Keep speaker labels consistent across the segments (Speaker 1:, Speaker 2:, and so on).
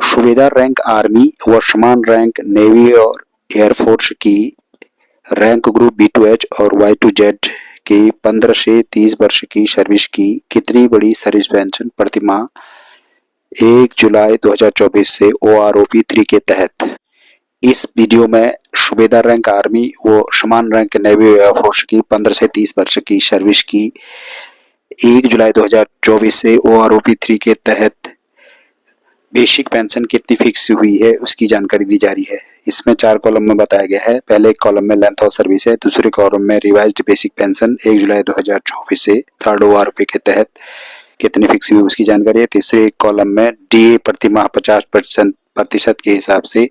Speaker 1: सूबेदार rank army व समान रैंक नेवी और एयरफोर्स की रैंक ग्रुप B2H और Y2Z की 15 से 30 वर्ष की सर्विस की कितनी बड़ी सर्विस पेंशन प्रतिमाह 1 जुलाई 2024 से OROP 3 के तहत। इस वीडियो में सूबेदार रैंक आर्मी व समान रैंक नेवी एयरफोर्स की 15 से 30 वर्ष की सर्विस की 1 जुलाई 2024 से OROP 3 के तहत बेसिक पेंशन कितनी फिक्स हुई है उसकी जानकारी दी जा रही है। इसमें 4 कॉलम में बताया गया है। पहले कॉलम में लेंथ ऑफ सर्विस है, दूसरे कॉलम में रिवाइज्ड बेसिक पेंशन 1 जुलाई 2024 से थर्ड OROP के तहत कितनी फिक्स हुई उसकी जानकारी है। तीसरे कॉलम में DA प्रति माह 50% के हिसाब से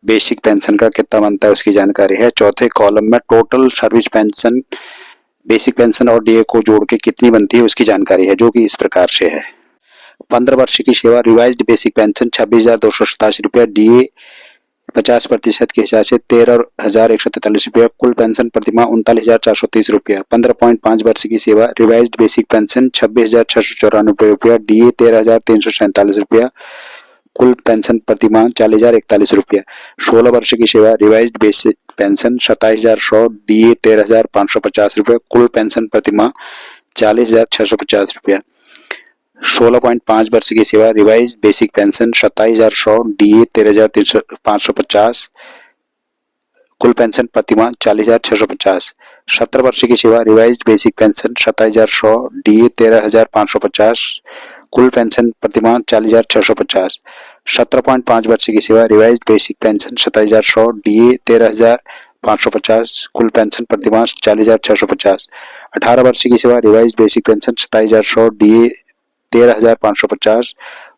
Speaker 1: बेसिक पेंशन का कितना बनता है उसकी जानकारी है। चौथे कॉलम में total service pension basic pension और DA को जोड़ के कितनी बनती है उसकी जानकारी है, जो कि इस प्रकार से है। 15 वर्ष की सेवा रिवाइज्ड बेसिक पेंशन 26,287 रुपया, DA 50% के हिसाब से 13,143 रुपया, कुल पेंशन प्रतिमाह 39,430 रुपया। 15.5 वर्ष की सेवा रिवाइज्ड बेसिक पेंशन 26,694 रुपया, DA 13,347 रुपया, कुल पेंशन प्रतिमाह 40,041 रुपया। 16 वर्ष की सेवा रिवाइज्ड बेसिक पेंशन 27,100, DA 13,550 रुपया, कुल पेंशन प्रतिमाह 40,650 रुपया। 16.5 वर्ष की सेवा रिवाइज्ड बेसिक पेंशन 27,100, DA 13,550, कुल पेंशन प्रतिमाह 40,650। 17 वर्ष की सेवा रिवाइज्ड बेसिक पेंशन 27,100, DA 13,550, कुल पेंशन प्रतिमाह 40,650। 17.5 वर्ष की सेवा रिवाइज्ड बेसिक पेंशन 27,100, DA 13,550, कुल पेंशन प्रतिमाह 40,650। 18 वर्ष की सेवा रिवाइज्ड बेसिक पेंशन 27,100, DA 13,550,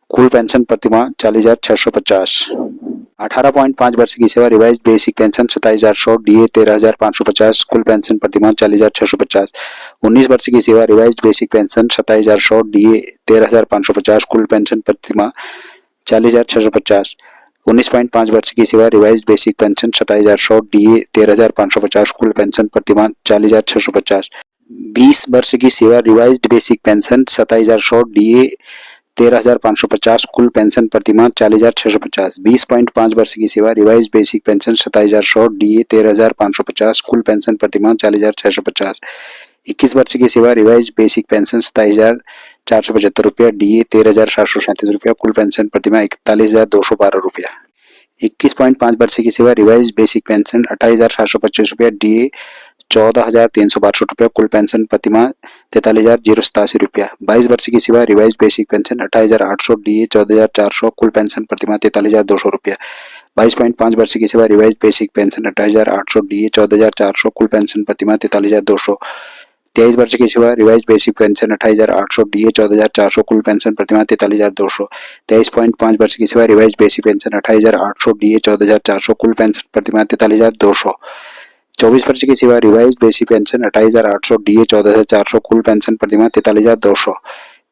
Speaker 1: कुल पेंशन प्रतिमाह 40,650। 18.5 वर्ष की सेवा रिवाइज्ड बेसिक पेंशन 27,100, DA 13,550, कुल पेंशन प्रतिमाह 40,650। 19 वर्ष की सेवा रिवाइज्ड बेसिक पेंशन 27,100, DA 13,550, कुल पेंशन प्रतिमाह 40,650। 19.5 वर्ष की सेवा रिवाइज्ड बेसिक पेंशन 27,100, DA 13,550, कुल पेंशन प्रतिमाह 40,650। 20 वर्ष की सेवा रिवाइज्ड बेसिक पेंशन 27,100, DA 13,550, कुल पेंशन प्रतिमाह 40,650। 20.5 वर्ष की सेवा रिवाइज्ड बेसिक पेंशन 27,100, DA 13,550, कुल पेंशन प्रतिमाह 40,650। 21 वर्ष की सेवा रिवाइज्ड बेसिक पेंशन 27,475 रुपया, DA 13,737 रुपया, कुल पेंशन प्रतिमाह 41,212 रुपया। 21.5 वर्ष की सेवा रिवाइज्ड बेसिक पेंशन 28,725 रुपया, DA 14,362 रुपया, कुल पेंशन प्रतिमाह 43,087 रुपया। 22 वर्ष की सेवा रिवाइज्ड बेसिक पेंशन 28,800, DA 14,400, कुल पेंशन प्रतिमाह 43,200 रुपया। 22.5 वर्ष की सेवा रिवाइज्ड बेसिक पेंशन 28,800, DA 14,400, कुल पेंशन प्रतिमाह 43,200। 23 वर्ष की सेवा रिवाइज्ड बेसिक पेंशन 28,800, DA 14,400, कुल पेंशन प्रतिमाह 43,200। 23.5 वर्ष की सेवा रिवाइज्ड बेसिक पेंशन 28,800, DA 14,400, कुल पेंशन प्रतिमाह 43,200। 24 वर्ष की सेवा रिवाइज्ड बेसिक पेंशन 28,800, DA 14,400, कुल पेंशन प्रतिमाह 43,200।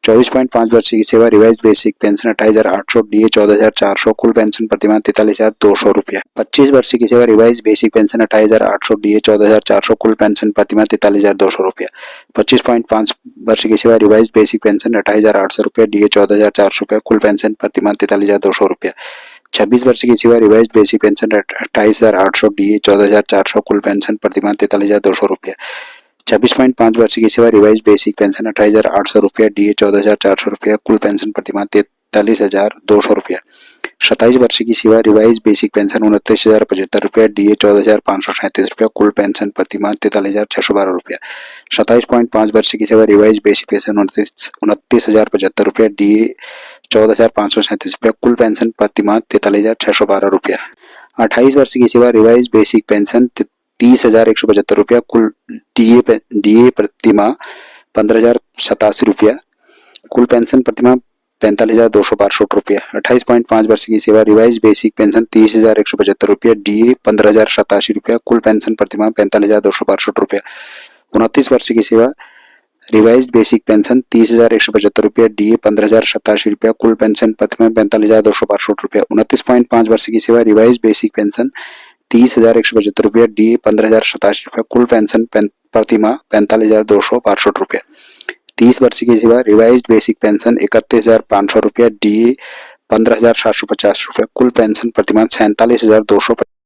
Speaker 1: 24.5 वर्ष की सेवा रिवाइज्ड बेसिक पेंशन 28,800, DA 14,400, कुल पेंशन प्रतिमाह 43,200 रुपया। 25 वर्ष की सेवा रिवाइज्ड बेसिक पेंशन 28,800, DA 14,400, कुल पेंशन प्रतिमाह 43,200 रुपया। 25.5 वर्ष की सेवा रिवाइज्ड बेसिक पेंशन 28,800 रुपया, DA 14,400 रुपया, कुल पेंशन प्रतिमाह 43,200 रुपया। 26 वर्ष की सेवा रिवाइज्ड बेसिक पेंशन 28,800, DA 14,400, कुल पेंशन प्रतिमाह 43,200 रुपया। 26.5 वर्ष की सेवा रिवाइज्ड बेसिक पेंशन 28,800 रुपया, DA 14,400 रुपया, कुल पेंशन प्रतिमाह 43,200 रुपया। 27 वर्ष की सेवा रिवाइज्ड बेसिक पेंशन 29,075 रुपया, DA 14,537 रुपया, कुल पेंशन प्रतिमाह 43,612 रुपया। 27.5 वर्ष की सेवा रिवाइज्ड बेसिक पेंशन 29,075 रुपया, DA 14,537 रुपया, कुल पेंशन प्रतिमाह 43,612 रुपया। 28 वर्ष की सेवा रिवाइज्ड बेसिक पेंशन 30,175 रुपया, कुल DA प्रतिमाह 15,087 रुपया, कुल पेंशन प्रतिमाह 45,262 रुपया। 28.5 वर्ष की सेवा रिवाइज्ड बेसिक पेंशन 30,175 रुपया, DA 15,087 रुपया, कुल पेंशन प्रतिमाह 45,262 रुपया। 29 वर्ष की सेवा रिवाइज्ड बेसिक पेंशन 30,175 रुपया, DA 15,087 रुपया, कुल पेंशन प्रतिमाह 45,262 रुपया। 29.5 वर्ष की सेवा रिवाइज्ड बेसिक पेंशन 30,175 रुपया, DA 15,087 रुपया, कुल पेंशन प्रतिमाह 45,262 रुपया। 30 वर्ष की सेवा रिवाइज्ड बेसिक पेंशन 31,500 रुपया, DA 15,750 रुपये। कुल पेंशन प्रतिमाह 47,250